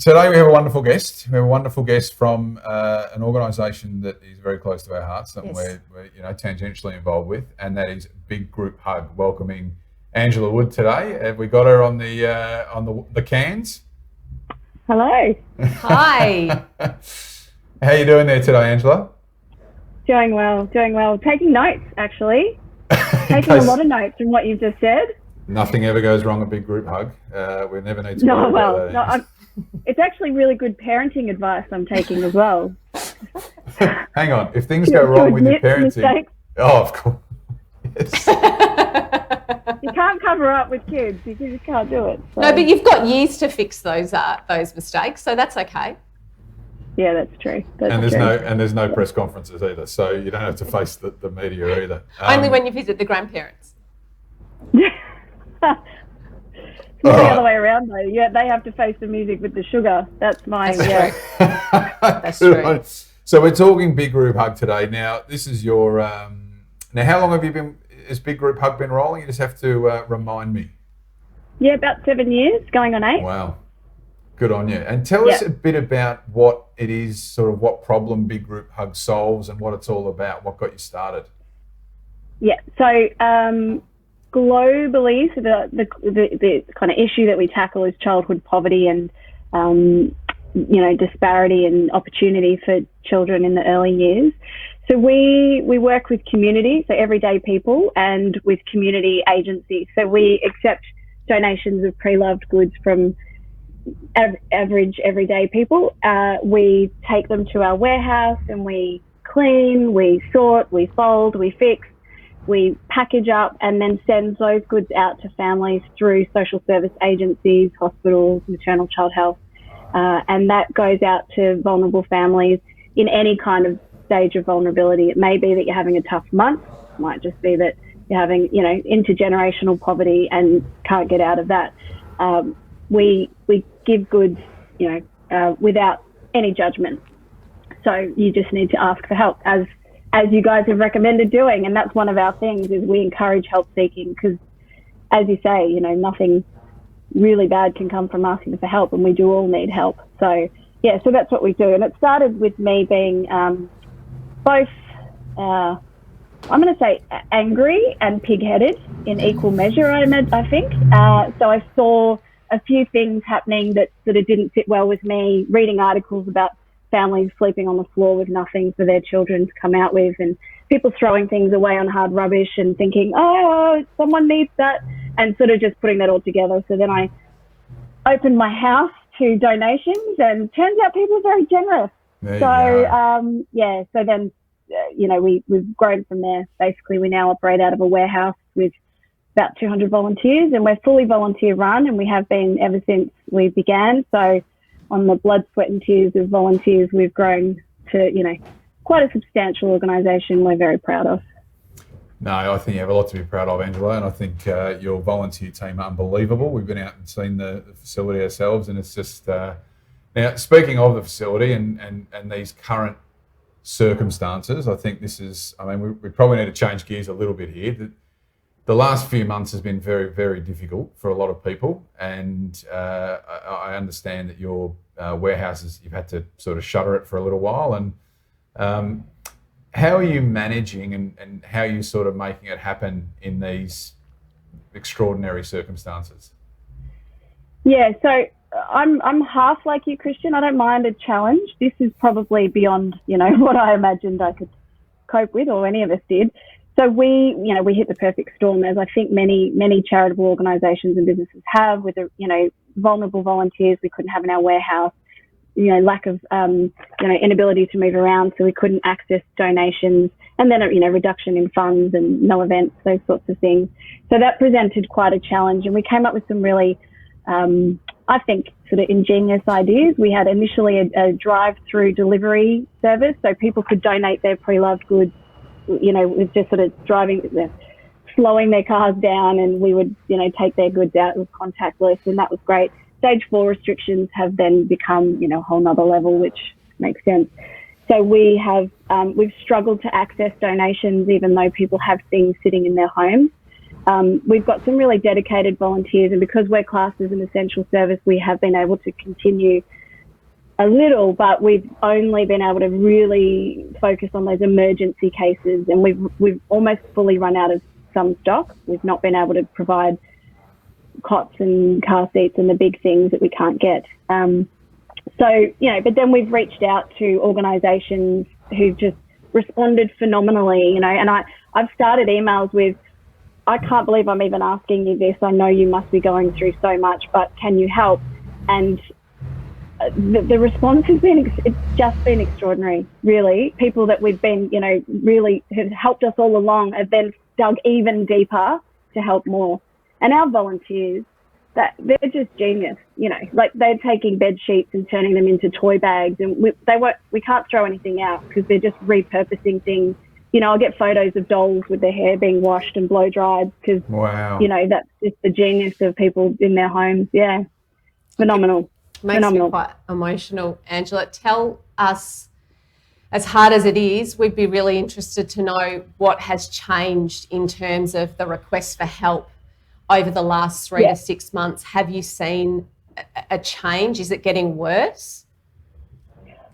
Today we have a wonderful guest. We have a wonderful guest from an organisation that is very close to our hearts, something we're tangentially involved with, and that is Big Group Hug. Welcoming Angela Wood today. Have we got her on the cans? Hello. Hi. How are you doing there today, Angela? Doing well. Taking notes, actually. Taking a lot of notes from what you've just said. Nothing ever goes wrong at Big Group Hug. We never need to worry about that. It's actually really good parenting advice I'm taking as well. Hang on. If things go wrong with your parenting... Mistakes. Oh, of course. Yes. You can't cover up with kids. You just can't do it. So. No, but you've got years to fix those mistakes, so that's okay. Yeah, that's true. There's no press conferences either, so you don't have to face the media either. Only when you visit the grandparents. The other way around though. Yeah, they have to face the music with the sugar. That's my That's true. So we're talking Big Group Hug today. Now this is your now how long has Big Group Hug been rolling? You just have to remind me. Yeah, about 7 years, going on 8. Wow. Good on you. And tell us a bit about what it is, sort of what problem Big Group Hug solves and what it's all about, what got you started. Yeah, so globally, so the kind of issue that we tackle is childhood poverty and, disparity and opportunity for children in the early years. So we work with community, so everyday people, and with community agencies. So we accept donations of pre-loved goods from average everyday people. We take them to our warehouse and we clean, we sort, we fold, we fix, we package up and then send those goods out to families through social service agencies, hospitals, maternal child health, and that goes out to vulnerable families in any kind of stage of vulnerability. It may be that you're having a tough month, it might just be that you're having, intergenerational poverty and can't get out of that. We give goods, without any judgment. So you just need to ask for help, as you guys have recommended doing. And that's one of our things, is we encourage help seeking, because as you say, nothing really bad can come from asking for help, and we do all need help. So so that's what we do. And it started with me being both, I'm going to say angry and pig-headed in equal measure, I think. So I saw a few things happening that sort of didn't sit well with me, reading articles about families sleeping on the floor with nothing for their children to come out with, and people throwing things away on hard rubbish and thinking, oh, someone needs that, and sort of just putting that all together. So then I opened my house to donations, and turns out people are very generous. So then, we've grown from there. Basically, we now operate out of a warehouse with about 200 volunteers, and we're fully volunteer run, and we have been ever since we began. So on the blood, sweat and tears of volunteers, we've grown to, quite a substantial organisation we're very proud of. No, I think you have a lot to be proud of, Angela, and I think your volunteer team are unbelievable. We've been out and seen the facility ourselves, and it's just... Now, speaking of the facility and these current circumstances, I think this is... we probably need to change gears a little bit here. The last few months has been very, very difficult for a lot of people, and I understand that your warehouses, you've had to sort of shutter it for a little while. And how are you managing and how are you sort of making it happen in these extraordinary circumstances? Yeah, so I'm half like you, Christian. I don't mind a challenge. This is probably beyond, what I imagined I could cope with, or any of us did. So we hit the perfect storm, as I think many charitable organisations and businesses have, with vulnerable volunteers we couldn't have in our warehouse, lack of inability to move around, so we couldn't access donations, and then reduction in funds and no events, those sorts of things. So that presented quite a challenge, and we came up with some really, I think, sort of ingenious ideas. We had initially a drive-through delivery service, so people could donate their pre-loved goods, with just sort of slowing their cars down, and we would, take their goods out with contactless, and that was great. Stage 4 restrictions have then become, a whole nother level, which makes sense. So we've struggled to access donations, even though people have things sitting in their homes. We've got some really dedicated volunteers, and because we're classed as an essential service, we have been able to continue a little, but we've only been able to really focus on those emergency cases, and we've almost fully run out of some stock. We've not been able to provide cots and car seats and the big things that we can't get. So, but then we've reached out to organisations who've just responded phenomenally, and I've started emails with, I can't believe I'm even asking you this. I know you must be going through so much, but can you help? And the response has been, it's just been extraordinary, really. People that we've been, really have helped us all along have then dug even deeper to help more. And our volunteers, that they're just genius, like they're taking bed sheets and turning them into toy bags, and we can't throw anything out because they're just repurposing things. I'll get photos of dolls with their hair being washed and blow dried because, wow, that's just the genius of people in their homes. Yeah, phenomenal. Makes me quite emotional. Angela, tell us, as hard as it is, we'd be really interested to know what has changed in terms of the request for help over the last 3 to 6 months. Have you seen a change? Is it getting worse?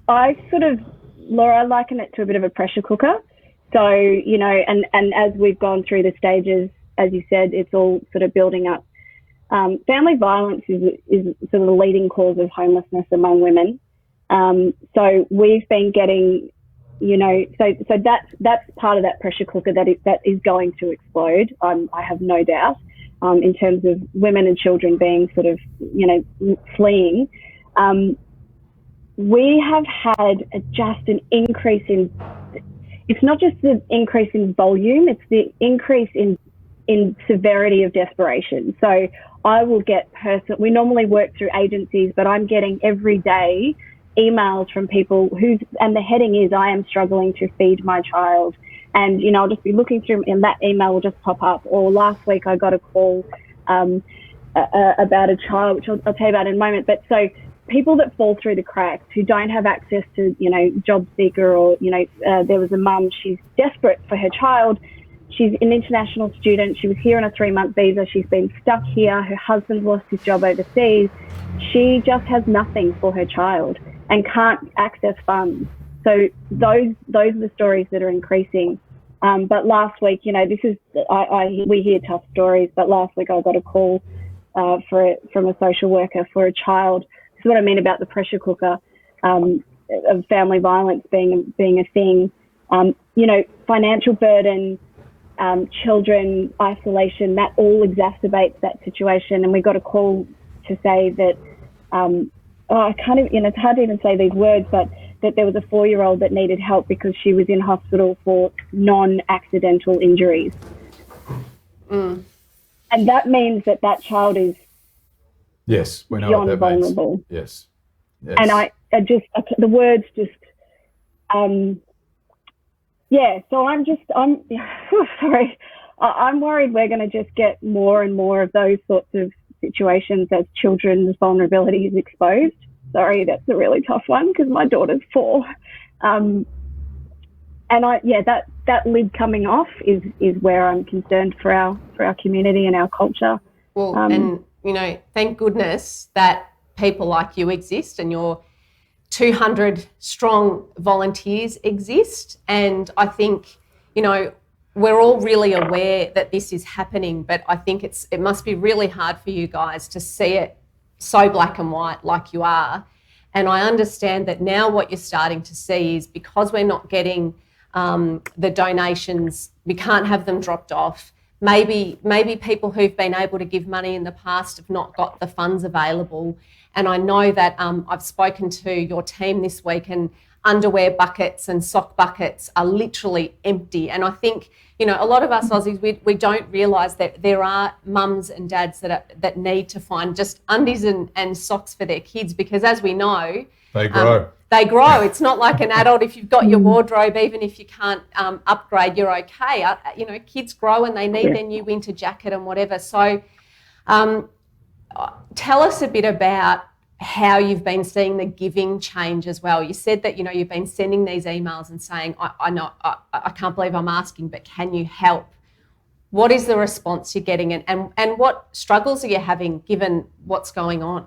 Laura, I liken it to a bit of a pressure cooker. So, and as we've gone through the stages, as you said, it's all sort of building up. Family violence is sort of the leading cause of homelessness among women. So we've been getting, so that's part of that pressure cooker that is going to explode. I have no doubt, in terms of women and children being sort of, fleeing. We have had just an increase in, it's not just the increase in volume, it's the increase in severity of desperation. So I will get we normally work through agencies, but I'm getting every day emails from people and the heading is, I am struggling to feed my child. And, I'll just be looking through and that email will just pop up. Or last week I got a call about a child, which I'll tell you about in a moment. But so people that fall through the cracks, who don't have access to, job seeker, or, there was a mum, she's desperate for her child. She's an international student. She was here on a 3-month visa. She's been stuck here. Her husband lost his job overseas. She just has nothing for her child and can't access funds. So those are the stories that are increasing. But last week, this is, we hear tough stories, but last week I got a call from a social worker for a child. This is what I mean about the pressure cooker of family violence being a thing. Financial burden, children, isolation, that all exacerbates that situation. And we got a call to say that, I can't even, it's hard to even say these words, but that there was a 4-year-old that needed help because she was in hospital for non-accidental injuries. And that means that child is yes, we know beyond what that vulnerable. Means. Yes. And the words just, so I'm sorry. I'm worried we're going to just get more and more of those sorts of situations as children's vulnerability is exposed. Sorry, that's a really tough one because my daughter's 4. And that lid coming off is where I'm concerned for our community and our culture. Well, and thank goodness that people like you exist and your 200 strong volunteers exist. And I think, we're all really aware that this is happening, but I think it must be really hard for you guys to see it so black and white like you are. And I understand that now what you're starting to see is, because we're not getting the donations, we can't have them dropped off. Maybe people who've been able to give money in the past have not got the funds available. And I know that I've spoken to your team this week, and underwear buckets and sock buckets are literally empty. And I think, a lot of us Aussies, we don't realise that there are mums and dads that need to find just undies and socks for their kids, because as we know, they grow. It's not like an adult. If you've got your wardrobe, even if you can't upgrade, you're okay. Kids grow and they need their new winter jacket and whatever. So tell us a bit about how you've been seeing the giving change as well. You said that, you've been sending these emails and saying, I can't believe I'm asking, but can you help? What is the response you're getting, and what struggles are you having given what's going on?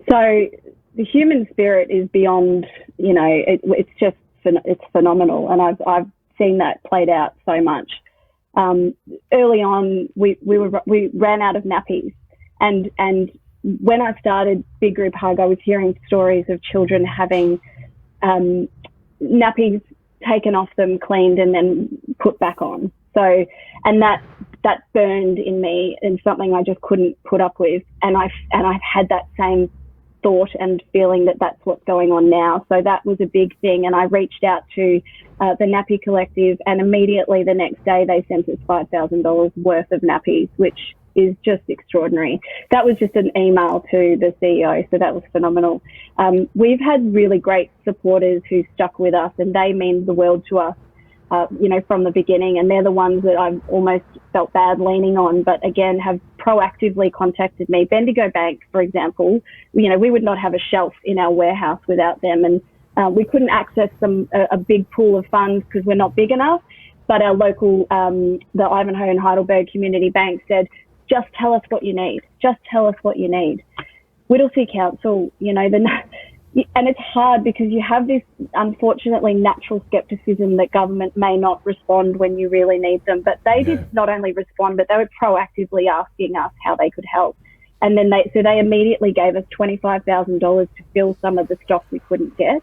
So the human spirit is beyond, it's phenomenal. And I've seen that played out so much. Early on, we ran out of nappies, and when I started Big Group Hug, I was hearing stories of children having nappies taken off them, cleaned, and then put back on. So, and that burned in me, and something I just couldn't put up with. And I've had that same thought and feeling that that's what's going on now. So that was a big thing. And I reached out to the Nappy Collective, and immediately the next day they sent us $5,000 worth of nappies, which is just extraordinary. That was just an email to the CEO, so that was phenomenal. We've had really great supporters who stuck with us, and they mean the world to us, from the beginning, and they're the ones that I've almost felt bad leaning on, but again, have proactively contacted me. Bendigo Bank, for example, we would not have a shelf in our warehouse without them, and we couldn't access a big pool of funds because we're not big enough, but our local, the Ivanhoe and Heidelberg Community Bank said, just tell us what you need. Just tell us what you need. Whittlesea Council, and it's hard because you have this, unfortunately, natural skepticism that government may not respond when you really need them. But they did not only respond, but they were proactively asking us how they could help. And then they immediately gave us $25,000 to fill some of the stock we couldn't get.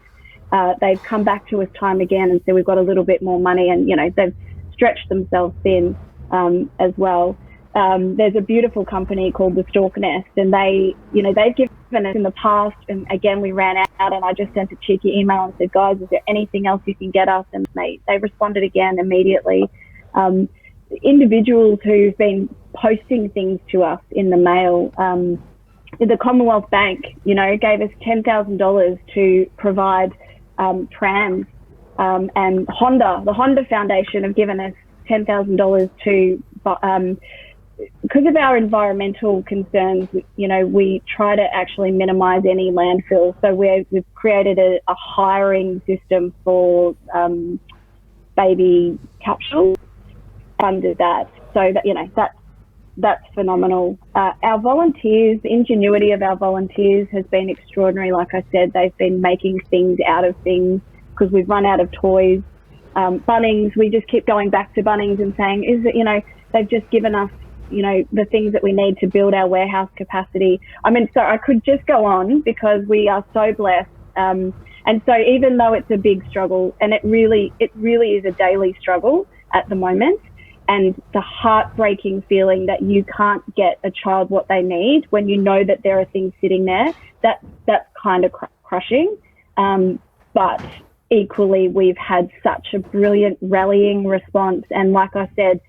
They've come back to us time again and said we've got a little bit more money, and they've stretched themselves thin as well. There's a beautiful company called the Stork Nest, and they've given us in the past, and again we ran out, and I just sent a cheeky email and said, guys, is there anything else you can get us? And they responded again immediately. Individuals who've been posting things to us in the mail, the Commonwealth Bank, gave us $10,000 to provide prams, and the Honda Foundation have given us $10,000 to because of our environmental concerns, we try to actually minimise any landfill. So we've created a hiring system for baby capsules, funded that. So that that's phenomenal. Our volunteers, the ingenuity of our volunteers has been extraordinary. Like I said, they've been making things out of things because we've run out of toys. Bunnings, we just keep going back to Bunnings and saying, they've just given us, the things that we need to build our warehouse capacity. So I could just go on because we are so blessed. And so even though it's a big struggle, and it really is a daily struggle at the moment, and the heartbreaking feeling that you can't get a child what they need when you know that there are things sitting there, that's kind of crushing. But equally, we've had such a brilliant rallying response. And like I said,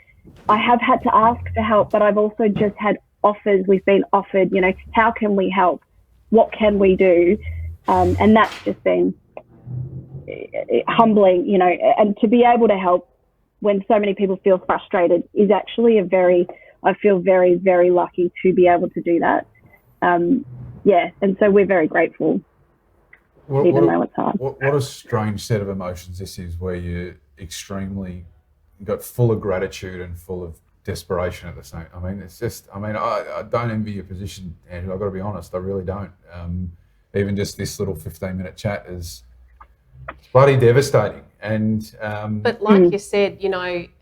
I have had to ask for help, but I've also just had offers. We've been offered, how can we help? What can we do? And that's just been humbling, and to be able to help when so many people feel frustrated is actually I feel very, very lucky to be able to do that. And so we're very grateful, even though it's hard. What a strange set of emotions this is, where you're got full of gratitude and full of desperation at the same. It's just, I don't envy your position, Andrew. I've got to be honest, I really don't. Even just this little 15-minute chat is bloody devastating. And but like you said,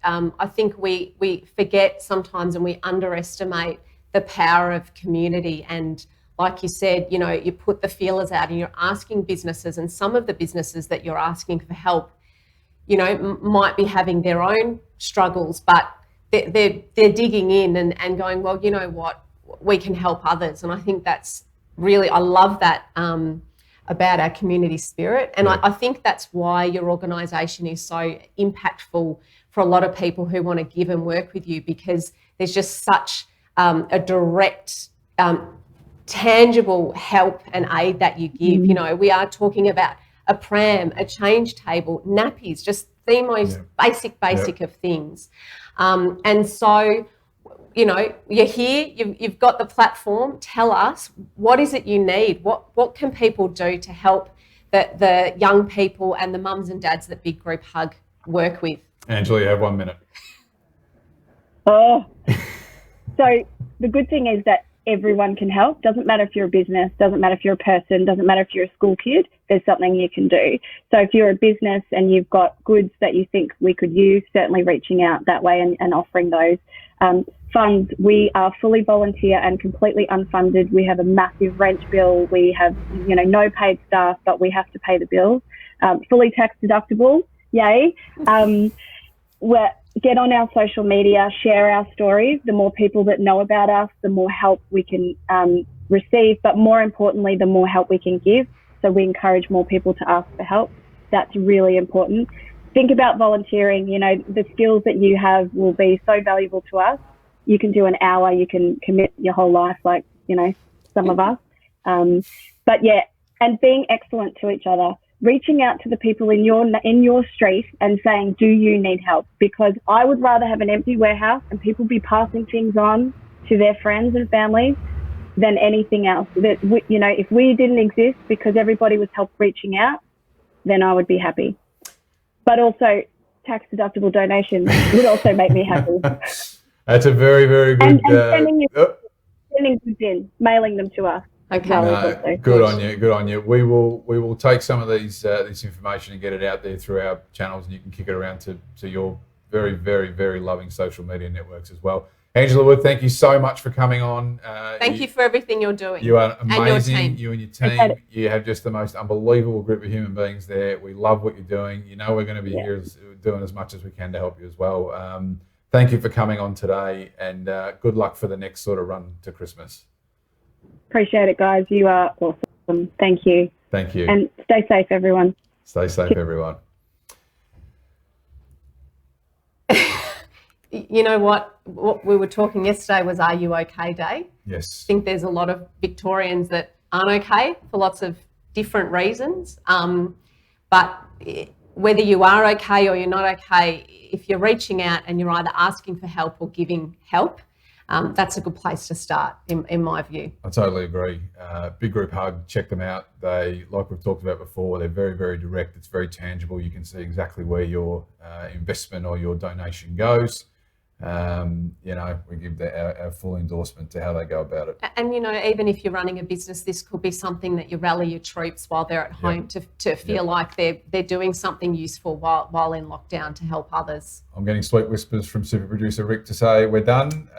I think we forget sometimes, and we underestimate the power of community. And like you said, you put the feelers out and you're asking businesses, and some of the businesses that you're asking for help, might be having their own struggles, but they're digging in and going, well, you know what, we can help others. And I think that's really, I love that about our community spirit. And I think that's why your organisation is so impactful for a lot of people who want to give and work with you, because there's just such a direct, tangible help and aid that you give. Mm-hmm. We are talking about a pram, a change table, nappies, just the most basic of things. And so, you're here, you've got the platform. Tell us, what is it you need? What can people do to help the young people and the mums and dads that Big Group Hug work with? Angela, you have 1 minute. Oh, so the good thing is that everyone can help. Doesn't matter if you're a business, doesn't matter if you're a person, doesn't matter if you're a school kid, there's something you can do. So if you're a business and you've got goods that you think we could use, certainly reaching out that way and offering those. Funds, we are fully volunteer and completely unfunded. We have a massive rent bill. We have, no paid staff, but we have to pay the bills. Fully tax deductible, yay. Get on our social media, share our stories. The more people that know about us, the more help we can receive, but more importantly, the more help we can give. So we encourage more people to ask for help. That's really important. Think about volunteering. The skills that you have will be so valuable to us. You can do an hour, you can commit your whole life, like, some of us. But yeah, and being excellent to each other. Reaching out to the people in your street and saying, do you need help? Because I would rather have an empty warehouse and people be passing things on to their friends and families than anything else. That if we didn't exist because everybody was reaching out, then I would be happy. But also, tax deductible donations would also make me happy. That's a very, very good. And sending goods in, mailing them to us. Okay. No, good on you. We will take some of this information and get it out there through our channels, and you can kick it around to your very, very, very loving social media networks as well. Angela Wood, thank you so much for coming on. Thank you for everything you're doing. You are amazing. And you and your team. You have just the most unbelievable group of human beings there. We love what you're doing. We're going to be here doing as much as we can to help you as well. Thank you for coming on today, and good luck for the next sort of run to Christmas. Appreciate it, guys. You are awesome. Thank you. Thank you. And stay safe, everyone. Stay safe, everyone. You know what we were talking yesterday was Are You OK Day? Yes. I think there's a lot of Victorians that aren't okay for lots of different reasons. But whether you are okay or you're not okay, if you're reaching out and you're either asking for help or giving help, that's a good place to start, in my view. I totally agree. Big Group Hug, check them out. They, like we've talked about before, they're very, very direct. It's very tangible. You can see exactly where your investment or your donation goes. We give our full endorsement to how they go about it. And, even if you're running a business, this could be something that you rally your troops while they're at home to feel like they're doing something useful while in lockdown to help others. I'm getting sweet whispers from super producer Rick to say we're done.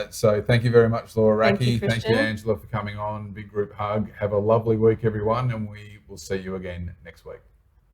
So thank you very much, Laura Racky. Thank you, Angela, for coming on. Big Group Hug. Have a lovely week, everyone, and we will see you again next week.